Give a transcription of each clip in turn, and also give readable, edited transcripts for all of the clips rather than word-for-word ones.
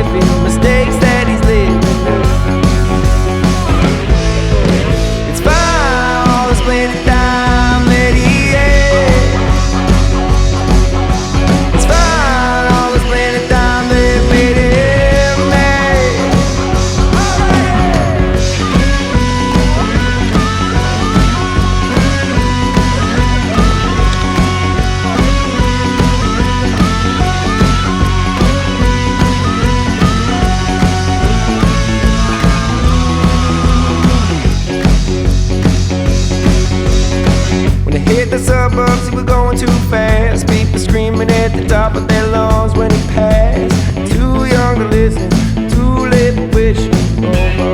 forgiving mistakes that he's living through. It's fine, all the splendid time that he had. It's fine, all the splendid time that made him mad. When they hit the suburbs, he was going too fast. People screaming at the top of their lungs when he passed. Too young to listen, too late to wish him over.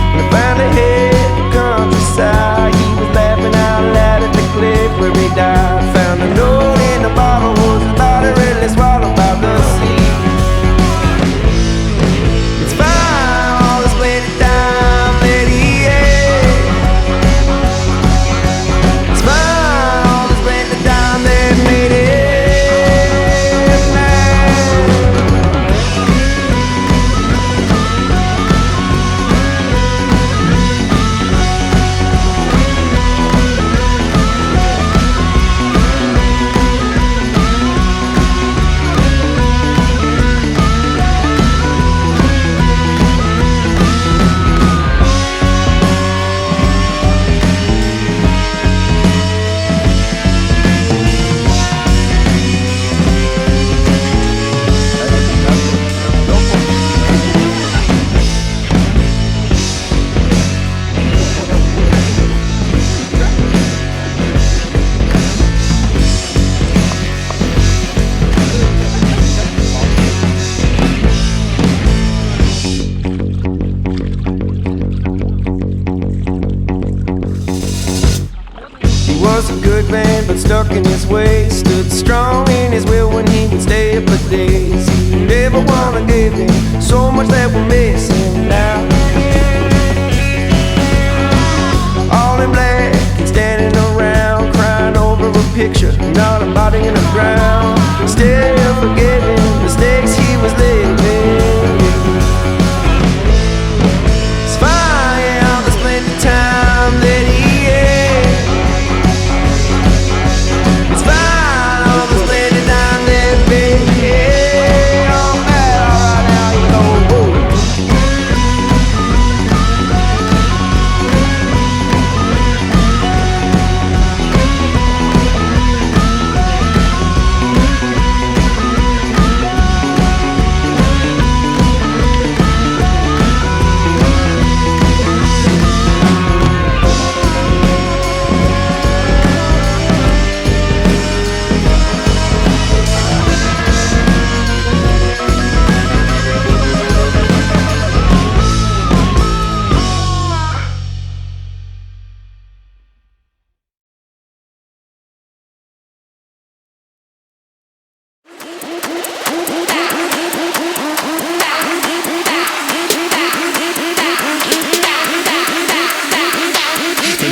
When I finally hit the countryside, he was laughing out loud at the cliff where he died. Found a note in the bottle, was his body readily swallowed by the sea. It's fine, all the splendid time that he had. It's fine, all the splendid time that made him mad. He was a good man, but stuck in his ways. Stood strong in his will when he would stay up for days. He never wanna give in, so much that we're missing now. All in black, he's standing around, crying over a picture, not a body in the ground. Still forgiving mistakes he was living. It's fine, yeah, all the splendid time that he had. It's fine, all the splendid time that made him mad. Alright, now you know.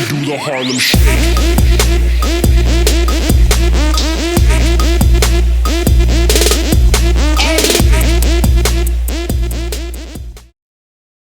Do the Harlem Shake.